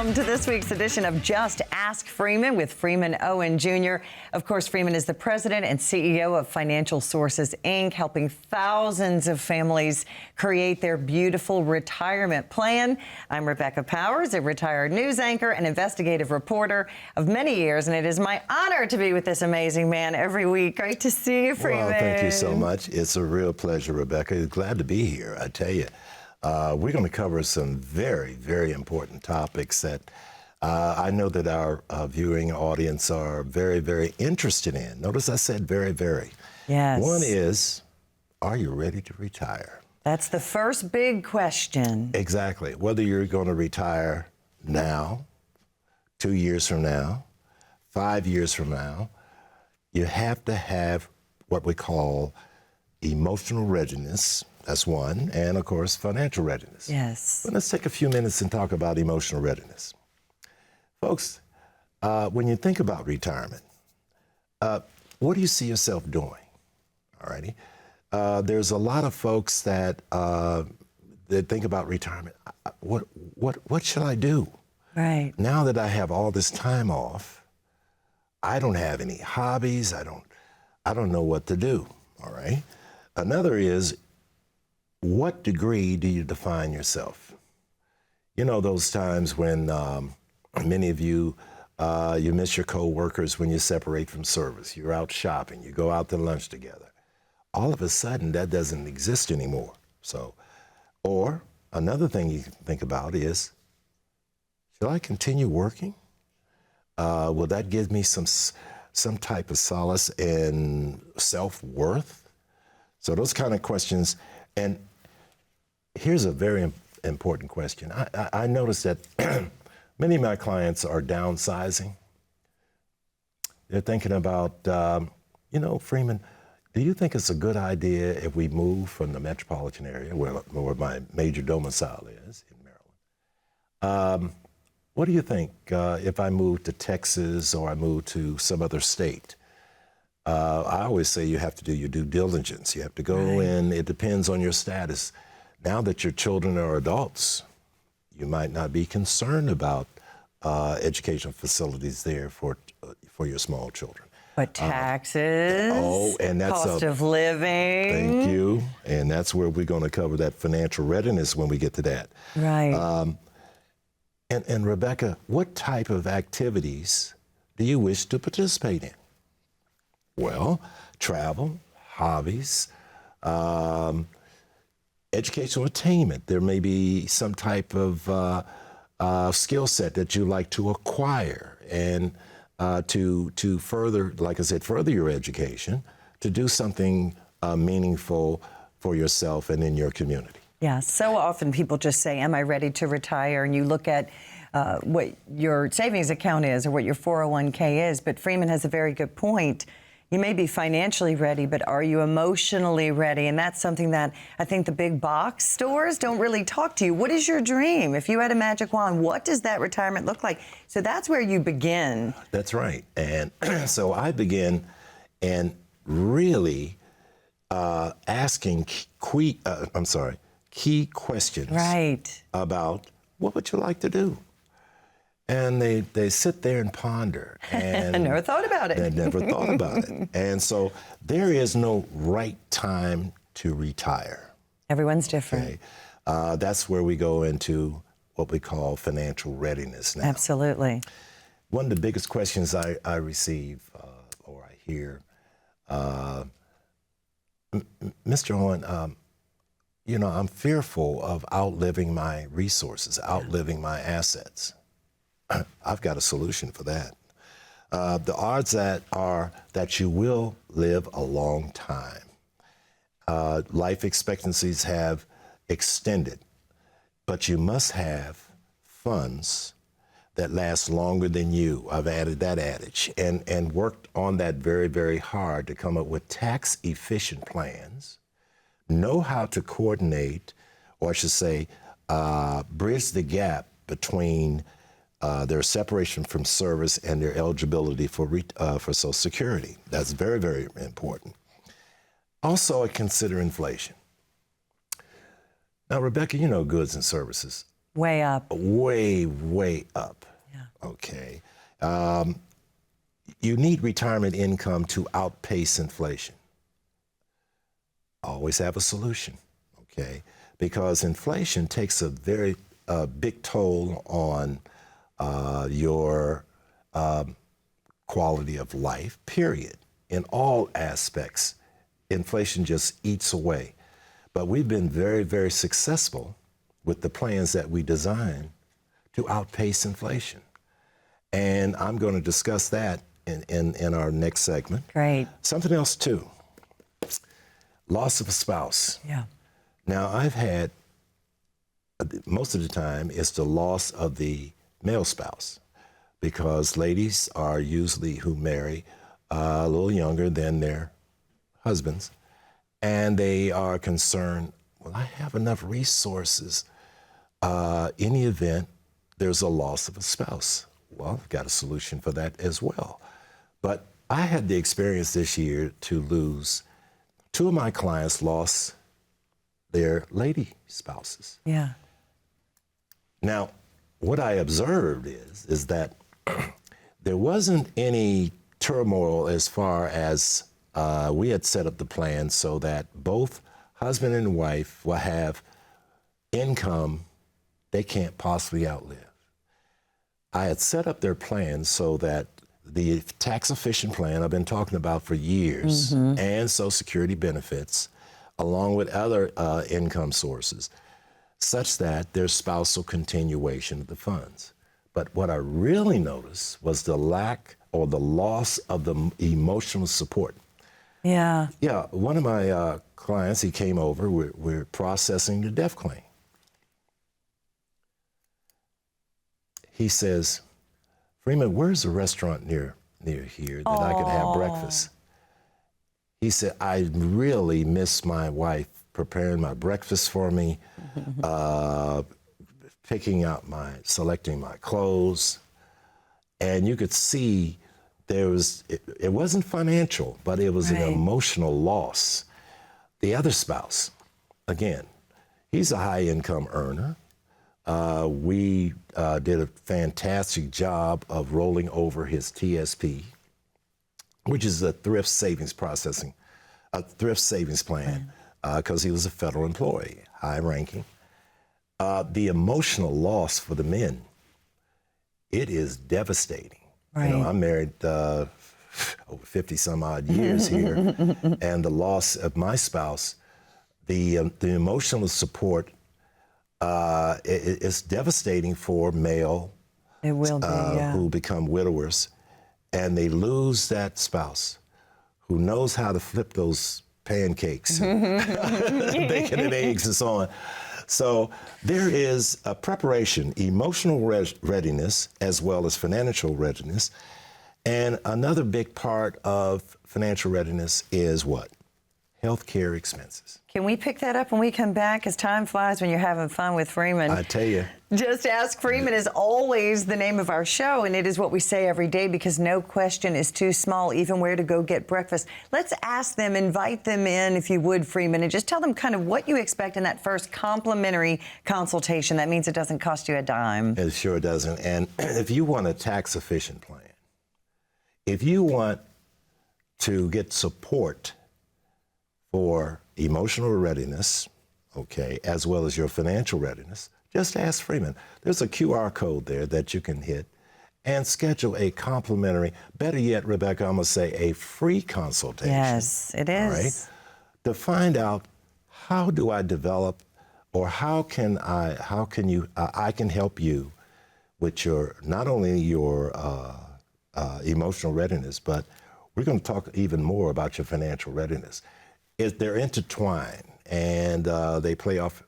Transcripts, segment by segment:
welcome to this week's edition of Just Ask Freeman with Freeman Owen Jr. Of course, Freeman is the president and CEO of Financial Sources, Inc., helping thousands of families create their beautiful retirement plan. I'm Rebecca Powers, a retired news anchor and investigative reporter of many years, and it is my honor to be with this amazing man every week. Great to see you, Freeman. Well, thank you so much. It's a real pleasure, Rebecca. Glad to be here, I tell you. We're going to cover some very, very important topics that I know that our viewing audience are very, very interested in. Notice I said very, very. Yes. One is, are you ready to retire? That's the first big question. Exactly. Whether you're going to retire now, 2 years from now, 5 years from now, you have to have what we call emotional readiness. That's one, and of course, financial readiness. Yes. But let's take a few minutes and talk about emotional readiness. Folks, when you think about retirement, what do you see yourself doing? All righty. There's a lot of folks that think about retirement. What should I do? Right. Now that I have all this time off, I don't have any hobbies. I don't know what to do. All right. Another is, what degree do you define yourself? You know, those times when many of you, you miss your coworkers when you separate from service. You're out shopping. You go out to lunch together. All of a sudden, that doesn't exist anymore. So, or another thing you can think about is, should I continue working? Will that give me some type of solace and self-worth? So those kind of questions. And here's a very important question. I noticed that many of my clients are downsizing. They're thinking about, Freeman, do you think it's a good idea if we move from the metropolitan area, where my major domicile is, in Maryland? What do you think if I move to Texas or I move to some other state? I always say you have to do your due diligence. You have to go in. It depends on your status. Now that your children are adults, you might not be concerned about educational facilities there for your small children. But taxes, and that's cost of living. Thank you. And that's where we're going to cover that financial readiness when we get to that. Right. And Rebecca, what type of activities do you wish to participate in? Well, travel, hobbies, educational attainment. There may be some type of skill set that you like to acquire and to further, like I said, further your education, to do something meaningful for yourself and in your community. Yeah, so often people just say, am I ready to retire? And you look at what your savings account is or what your 401k is, but Freeman has a very good point. You may be financially ready, but are you emotionally ready? And that's something that I think the big box stores don't really talk to you. What is your dream? If you had a magic wand, what does that retirement look like? So that's where you begin. That's right. And so I begin and really asking key questions about what would you like to do? And they sit there and ponder. And I never thought about it. They never thought about it. And so there is no right time to retire. Everyone's different. Okay? That's where we go into what we call financial readiness now. Absolutely. One of the biggest questions I receive or I hear, Mr. Owen, I'm fearful of outliving my resources, outliving my assets. I've got a solution for that. The odds are that you will live a long time. Life expectancies have extended, but you must have funds that last longer than you. I've added that adage and worked on that very, very hard to come up with tax-efficient plans, know how to coordinate, or I should say, bridge the gap between their separation from service and their eligibility for Social Security. That's very, very important. Also, I consider inflation. Now, Rebecca, goods and services Way up. Way, way up. Yeah. Okay. You need retirement income to outpace inflation. Always have a solution, okay? Because inflation takes a very big toll on your quality of life, period. In all aspects, inflation just eats away. But we've been very, very successful with the plans that we design to outpace inflation. And I'm going to discuss that in our next segment. Great. Something else too, loss of a spouse. Yeah. Now I've had, most of the time, it's the loss of the male spouse, because ladies are usually who marry a little younger than their husbands, and they are concerned, well, I have enough resources. In the event there's a loss of a spouse. Well, I've got a solution for that as well. But I had the experience this year to lose, two of my clients lost their lady spouses. Yeah. Now, what I observed is that there wasn't any turmoil as far as we had set up the plan so that both husband and wife will have income they can't possibly outlive. I had set up their plan so that the tax efficient plan I've been talking about for years, and Social Security benefits, along with other income sources, such that there's spousal continuation of the funds. But what I really noticed was the lack or the loss of the emotional support. Yeah. Yeah, one of my clients, he came over, we're processing the death claim. He says, Freeman, where's a restaurant near here that I could have breakfast? He said, I really miss my wife preparing my breakfast for me, selecting my clothes. And you could see it wasn't financial, but it was an emotional loss. The other spouse, again, he's a high income earner. We did a fantastic job of rolling over his TSP, which is a thrift savings plan, because he was a federal employee, high ranking. The emotional loss for the men, it is devastating. Right. You know, I'm married over 50 some odd years here, and the loss of my spouse, the emotional support, it's devastating for male It will be, yeah. who become widowers, and they lose that spouse who knows how to flip those pancakes, bacon and eggs and so on. So there is a preparation, emotional readiness, as well as financial readiness. And another big part of financial readiness is what? Healthcare expenses. Can we pick that up when we come back? Because time flies when you're having fun with Freeman. I tell you. Just Ask Freeman is always the name of our show, and it is what we say every day because no question is too small, even where to go get breakfast. Let's ask them, invite them in, if you would, Freeman, and just tell them kind of what you expect in that first complimentary consultation. That means it doesn't cost you a dime. It sure doesn't. And if you want a tax-efficient plan, if you want to get support for emotional readiness, okay, as well as your financial readiness, just ask Freeman. There's a QR code there that you can hit and schedule a complimentary, better yet, Rebecca, I'm gonna say a free consultation. Yes, it is. All right, to find out how do I develop, or I can help you with your, not only your emotional readiness, but we're gonna talk even more about your financial readiness. They're intertwined, and they play off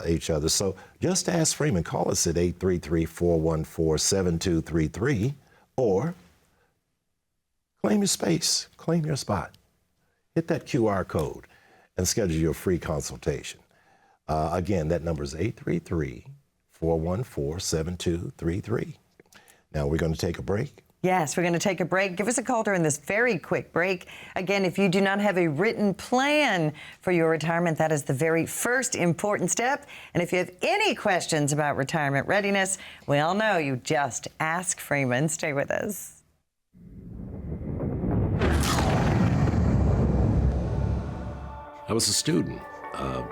each other. So just ask Freeman. Call us at 833-414-7233, or claim your space, claim your spot. Hit that QR code and schedule your free consultation. Again, that number is 833-414-7233. Now we're going to take a break. Yes, we're going to take a break. Give us a call during this very quick break. Again, if you do not have a written plan for your retirement, that is the very first important step. And if you have any questions about retirement readiness, we all know you just ask Freeman. Stay with us. I was a student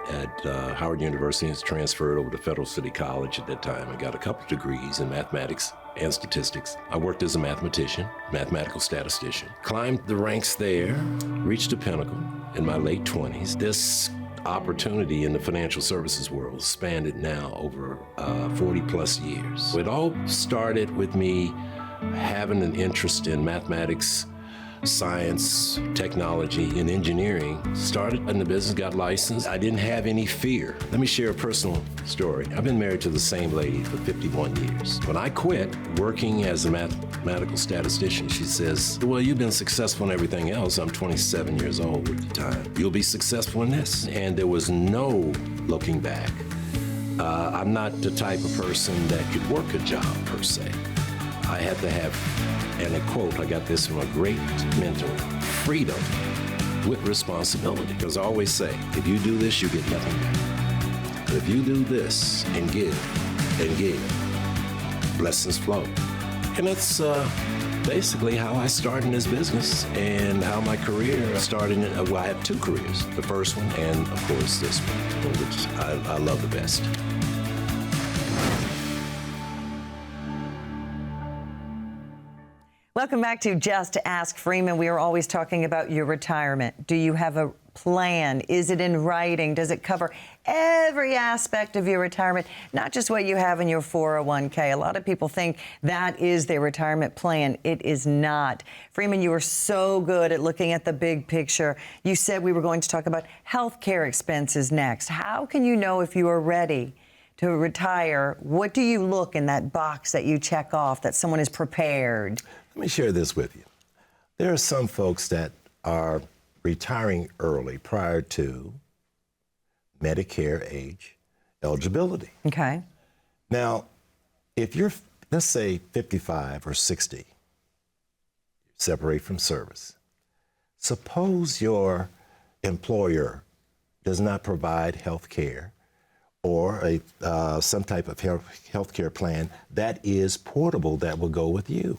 at Howard University and transferred over to Federal City College at that time. I got a couple of degrees in mathematics and statistics. I worked as a mathematician, mathematical statistician, climbed the ranks there, reached a pinnacle in my late 20s. This opportunity in the financial services world spanned it now over 40 plus years. It all started with me having an interest in mathematics, science, technology, and engineering. Started in the business, got licensed. I didn't have any fear. Let me share a personal story. I've been married to the same lady for 51 years. When I quit working as a mathematical statistician, she says, well, you've been successful in everything else. I'm 27 years old at the time. You'll be successful in this. And there was no looking back. I'm not the type of person that could work a job per se. I had to have, and a quote, I got this from a great mentor, freedom with responsibility. Because I always say, if you do this, you get nothing back. But if you do this and give, blessings flow. And that's basically how I started in this business and how my career started. Well, I had two careers, the first one and, of course, this one, which I love the best. Welcome back to Just Ask Freeman. We are always talking about your retirement. Do you have a plan? Is it in writing? Does it cover every aspect of your retirement, not just what you have in your 401k? A lot of people think that is their retirement plan. It is not. Freeman, you are so good at looking at the big picture. You said we were going to talk about health care expenses next. How can you know if you are ready to retire? What do you look in that box that you check off that someone is prepared? Let me share this with you. There are some folks that are retiring early prior to Medicare age eligibility. Okay. Now, if you're, let's say, 55 or 60, separate from service, suppose your employer does not provide health care or some type of health care plan that is portable that will go with you.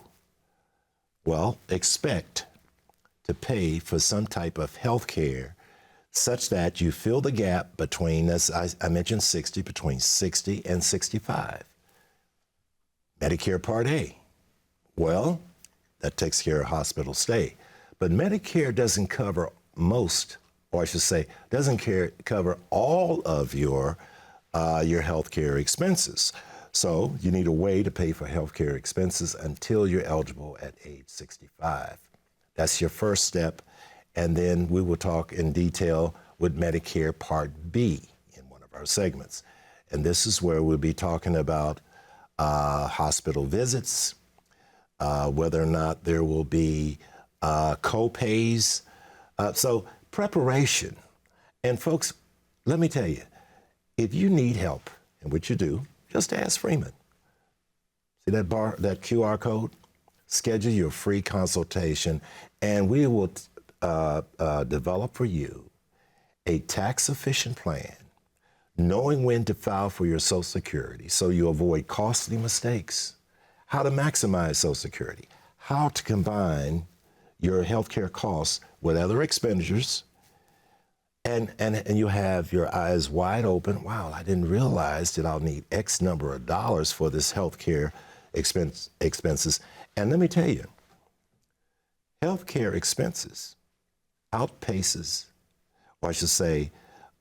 Well, expect to pay for some type of health care such that you fill the gap between, as I mentioned, between 60 and 65. Medicare Part A, well, that takes care of hospital stay. But Medicare doesn't cover most, or I should say, doesn't cover all of your health care expenses. So you need a way to pay for health care expenses until you're eligible at age 65. That's your first step. And then we will talk in detail with Medicare Part B in one of our segments. And this is where we'll be talking about hospital visits, whether or not there will be co-pays. So preparation. And folks, let me tell you, if you need help, and what you do, just ask Freeman. See that that QR code? Schedule your free consultation, and we will develop for you a tax-efficient plan, knowing when to file for your Social Security so you avoid costly mistakes, how to maximize Social Security, how to combine your healthcare costs with other expenditures, and you have your eyes wide open. Wow, I didn't realize that I'll need X number of dollars for this healthcare expenses. And let me tell you, healthcare expenses outpaces, or I should say,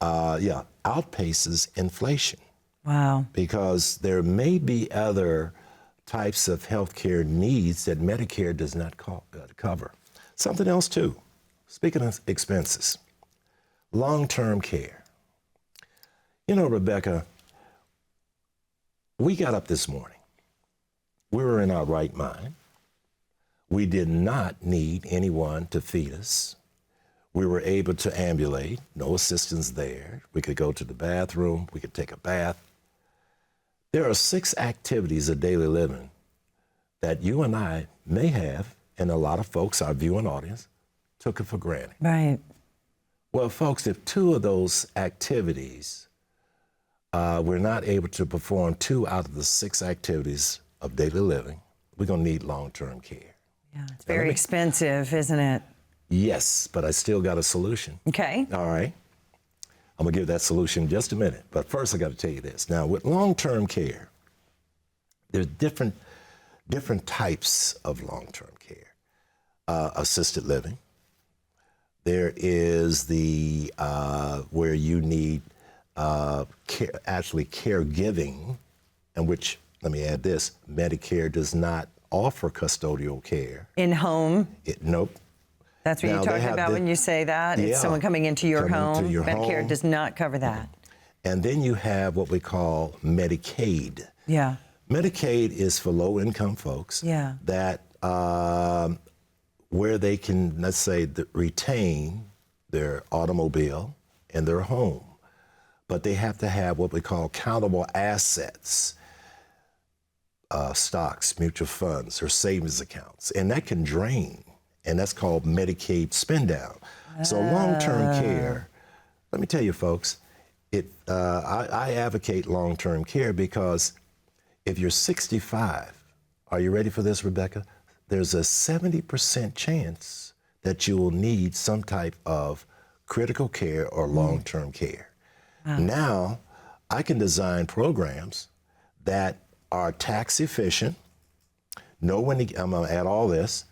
outpaces inflation. Wow. Because there may be other types of healthcare needs that Medicare does not cover. Something else too, speaking of expenses, long-term care. You know, Rebecca, we got up this morning. We were in our right mind. We did not need anyone to feed us. We were able to ambulate, no assistance there. We could go to the bathroom, we could take a bath. There are 6 activities of daily living that you and I may have, and a lot of folks, our viewing audience, took it for granted. Right. Well, folks, if 2 of those activities, we're not able to perform 2 out of the 6 activities of daily living, we're going to need long-term care. Yeah, it's very expensive, isn't it? Yes, but I still got a solution. Okay. All right. I'm going to give that solution in just a minute. But first, I got to tell you this. Now, with long-term care, there's different types of long-term care. Assisted living. There is the where you need caregiving, and which, let me add this, Medicare does not offer custodial care. In home? Nope. That's what you're talking about when you say that? It's someone coming into your home. Medicare does not cover that. And then you have what we call Medicaid. Yeah. Medicaid is for low-income folks that where they can, let's say, retain their automobile and their home, but they have to have what we call countable assets, stocks, mutual funds, or savings accounts, and that can drain, and that's called Medicaid spend down. So long-term care, let me tell you folks, I advocate long-term care because if you're 65, are you ready for this, Rebecca? There's a 70% chance that you will need some type of critical care or long-term care. Now, I can design programs that are tax efficient, know when to, I'm gonna add all this,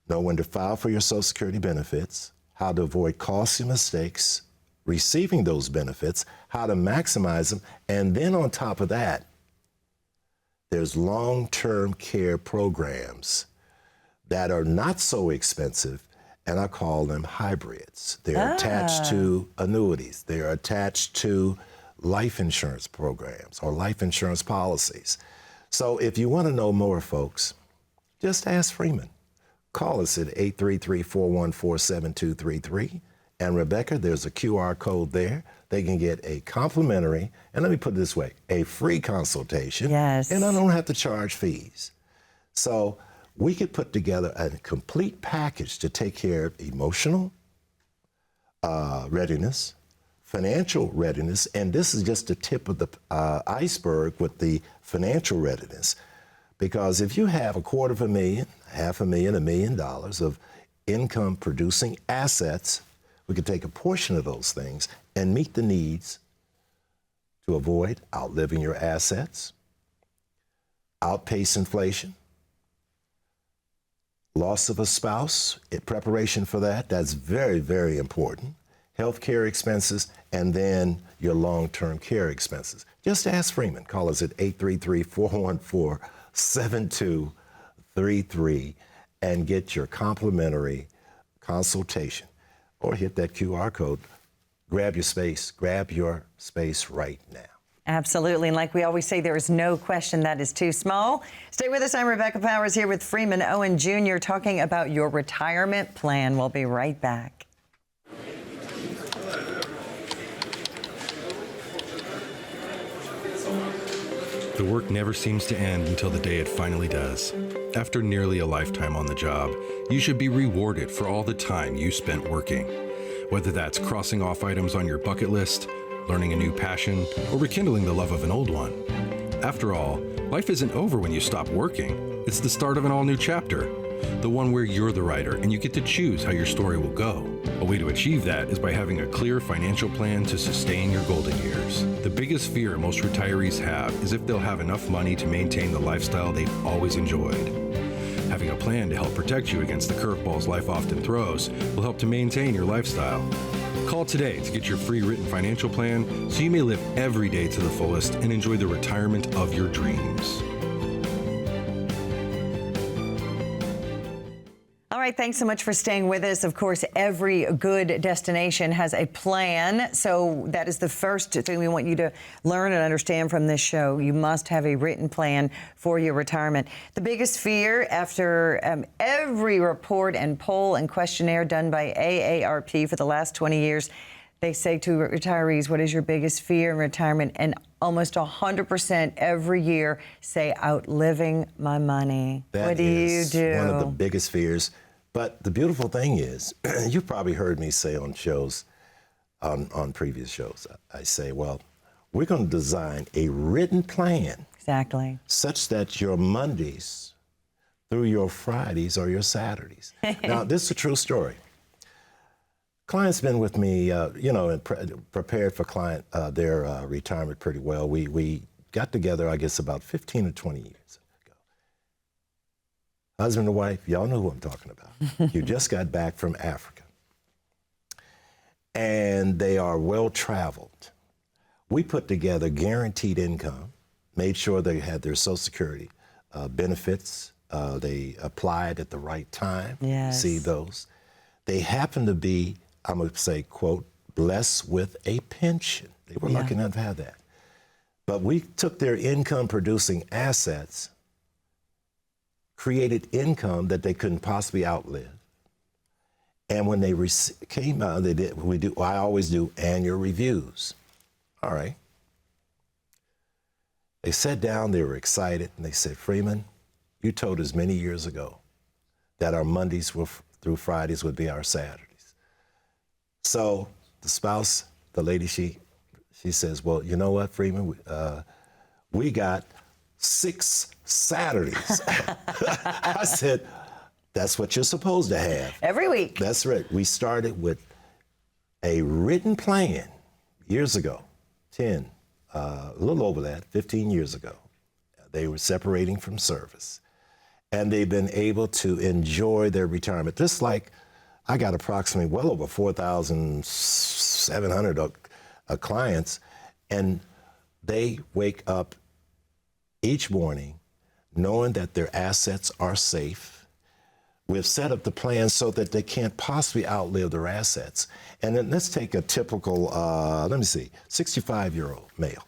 know when to file for your Social Security benefits, how to avoid costly mistakes, receiving those benefits, how to maximize them, and then on top of that, there's long-term care programs that are not so expensive, and I call them hybrids. They're attached to annuities. They're attached to life insurance programs or life insurance policies. So if you want to know more, folks, just ask Freeman. Call us at 833-414-7233. And Rebecca, there's a QR code there. They can get a complimentary, and let me put it this way, a free consultation. Yes. And I don't have to charge fees. So we could put together a complete package to take care of emotional readiness, financial readiness, and this is just the tip of the iceberg with the financial readiness. Because if you have $250,000, $500,000, $1 million of income producing assets, we could take a portion of those things and meet the needs to avoid outliving your assets, outpace inflation, loss of a spouse, in preparation for that, that's very, very important. Healthcare expenses, and then your long-term care expenses. Just ask Freeman. Call us at 833-414-7233 and get your complimentary consultation. Or hit that QR code. Grab your space right now. Absolutely. And like we always say, there is no question that is too small. Stay with us. I'm Rebecca Powers here with Freeman Owen Jr. talking about your retirement plan. We'll be right back. The work never seems to end until the day it finally does. After nearly a lifetime on the job, you should be rewarded for all the time you spent working. Whether that's crossing off items on your bucket list, learning a new passion, or rekindling the love of an old one. After all, life isn't over when you stop working. It's the start of an all-new chapter, the one where you're the writer and you get to choose how your story will go. A way to achieve that is by having a clear financial plan to sustain your golden years. The biggest fear most retirees have is if they'll have enough money to maintain the lifestyle they've always enjoyed. Having a plan to help protect you against the curveballs life often throws will help to maintain your lifestyle. Call today to get your free written financial plan so you may live every day to the fullest and enjoy the retirement of your dreams. All right, thanks so much for staying with us. Of course, every good destination has a plan. So that is the first thing we want you to learn and understand from this show. You must have a written plan for your retirement. The biggest fear after every report and poll and questionnaire done by AARP for the last 20 years, they say to retirees, what is your biggest fear in retirement? And almost 100% every year say outliving my money. What do you do? One of the biggest fears. But the beautiful thing is, you've probably heard me say on shows, on previous shows, I say, well, we're going to design a written plan. Exactly. Such that your Mondays through your Fridays are your Saturdays. Now, this is a true story. Clients been with me, and prepared for their retirement pretty well. We got together, I guess, about 15 or 20 years ago. Husband and wife, y'all know who I'm talking about. You just got back from Africa. And they are well-traveled. We put together guaranteed income, made sure they had their Social Security benefits. They applied at the right time, see those. They happen to be, I'm going to say, quote, blessed with a pension. They were lucky enough to have that. But we took their income-producing assets, created income that they couldn't possibly outlive. And when they came out, I always do annual reviews. All right. They sat down, they were excited, and they said, Freeman, you told us many years ago that our Mondays through Fridays would be our Saturdays. So the spouse, the lady, she says, well, you know what, Freeman, we got 6 Saturdays. I said, that's what you're supposed to have. Every week. That's right. We started with a written plan years ago, a little over that, 15 years ago. They were separating from service. And they've been able to enjoy their retirement. Just like I got approximately well over 4,700 clients, and they wake up each morning knowing that their assets are safe. We've set up the plan so that they can't possibly outlive their assets. And then let's take a typical, 65-year-old male.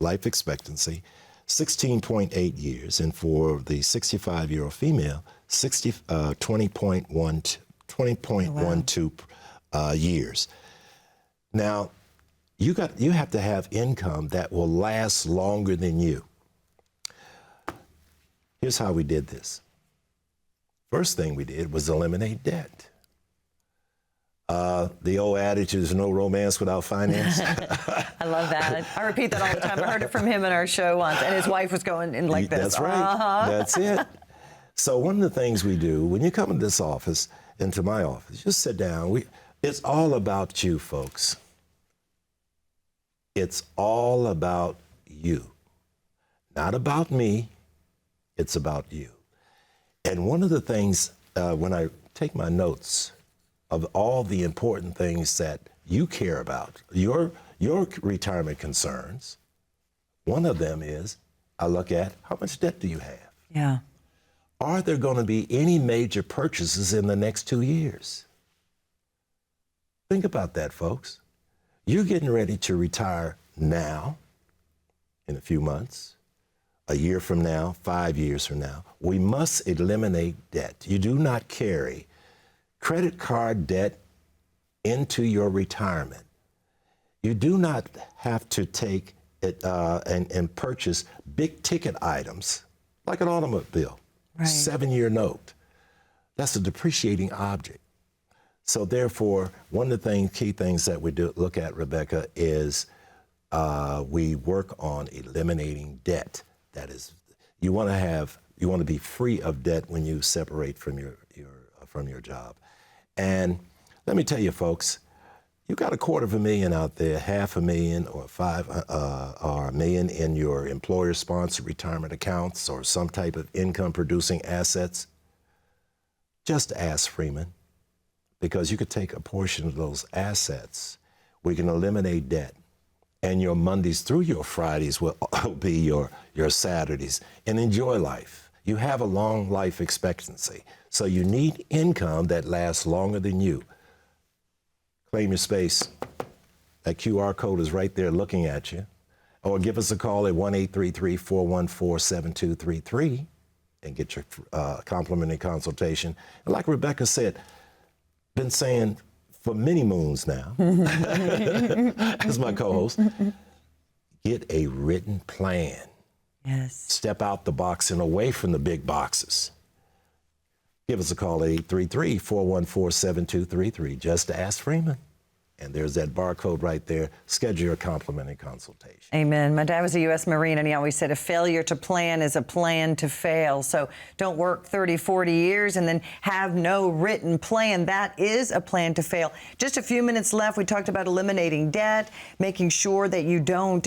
Life expectancy, 16.8 years. And for the 65-year-old female, 20.12 years. Now, you have to have income that will last longer than you. Here's how we did this. First thing we did was eliminate debt. The old adage is no romance without finance. I love that. I repeat that all the time. I heard it from him in our show once, and his wife was going in like this. That's right. That's it. So one of the things we do, when you come into this office, into my office, just sit down. It's all about you, folks. It's all about you. Not about me. It's about you. And one of the things, when I take my notes of all the important things that you care about, your retirement concerns, one of them is, I look at how much debt do you have? Yeah. Are there going to be any major purchases in the next 2 years? Think about that, folks. You're getting ready to retire now, in a few months, a year from now, 5 years from now. We must eliminate debt. You do not carry credit card debt into your retirement. You do not have to take it and purchase big ticket items like an automobile, 7-year note. That's a depreciating object. So therefore, one of the key things that we do look at, Rebecca, is we work on eliminating debt. That is, you want to be free of debt when you separate from your job. And let me tell you, folks, you got $250,000 out there, $500,000 or $1 million in your employer-sponsored retirement accounts or some type of income-producing assets. Just ask Freeman, because you could take a portion of those assets. We can eliminate debt. And your Mondays through your Fridays will be your Saturdays. And enjoy life. You have a long life expectancy. So you need income that lasts longer than you. Claim your space. That QR code is right there looking at you. Or give us a call at 1-833-414-7233 and get your complimentary consultation. And like Rebecca said, been saying for many moons now, as my co-host, get a written plan. Yes. Step out the box and away from the big boxes. Give us a call at 833-414-7233. Just ask Freeman. And there's that barcode right there. Schedule your complimentary consultation. Amen. My dad was a U.S. Marine, and he always said a failure to plan is a plan to fail. So don't work 30, 40 years and then have no written plan. That is a plan to fail. Just a few minutes left. We talked about eliminating debt, making sure that you don't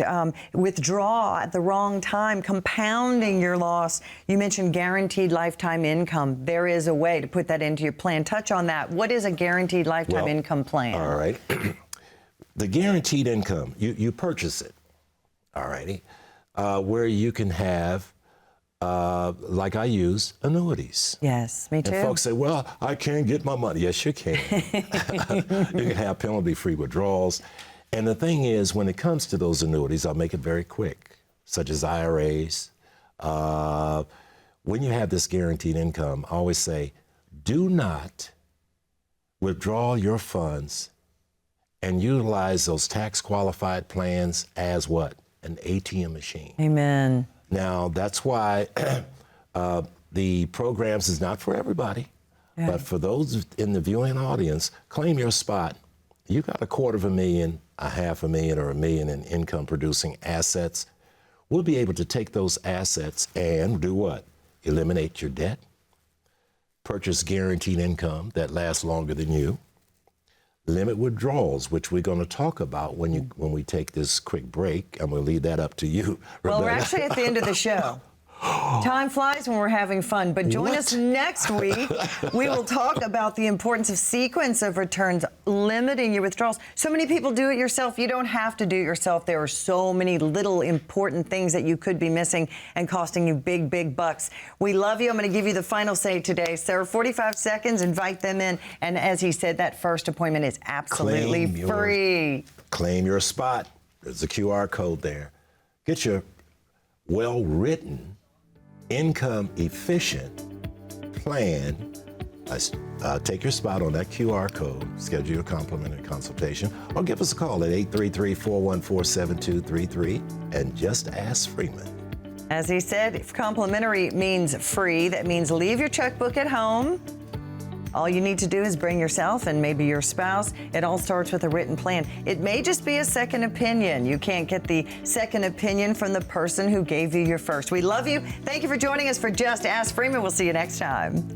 withdraw at the wrong time, compounding your loss. You mentioned guaranteed lifetime income. There is a way to put that into your plan. Touch on that. What is a guaranteed lifetime income plan? All right. The guaranteed income, you purchase it, all righty, where you can have, like I use, annuities. Yes, me too. And folks say, well, I can't get my money. Yes, you can. You can have penalty-free withdrawals. And the thing is, when it comes to those annuities, I'll make it very quick, such as IRAs. When you have this guaranteed income, I always say, do not withdraw your funds and utilize those tax-qualified plans as what? An ATM machine. Amen. Now, that's why the programs is not for everybody, but for those in the viewing audience, claim your spot. You got $250,000, $500,000, or $1 million in income-producing assets. We'll be able to take those assets and do what? Eliminate your debt, purchase guaranteed income that lasts longer than you, limit withdrawals, which we're going to talk about when we take this quick break. I'm going to leave that up to you, Well, Rebecca. we're actually at the end of the show. Time flies when we're having fun, but join us next week. We will talk about the importance of sequence of returns, limiting your withdrawals. So many people do it yourself. You don't have to do it yourself. There are so many little important things that you could be missing and costing you big, big bucks. We love you. I'm going to give you the final say today. Sarah, 45 seconds, invite them in. And as he said, that first appointment is absolutely free. Claim your spot. There's a QR code there. Get your well-written, income-efficient plan. Take your spot on that QR code, schedule your complimentary consultation, or give us a call at 833-414-7233 and just ask Freeman. As he said, if complimentary means free, that means leave your checkbook at home. All you need to do is bring yourself and maybe your spouse. It all starts with a written plan. It may just be a second opinion. You can't get the second opinion from the person who gave you your first. We love you. Thank you for joining us for Just Ask Freeman. We'll see you next time.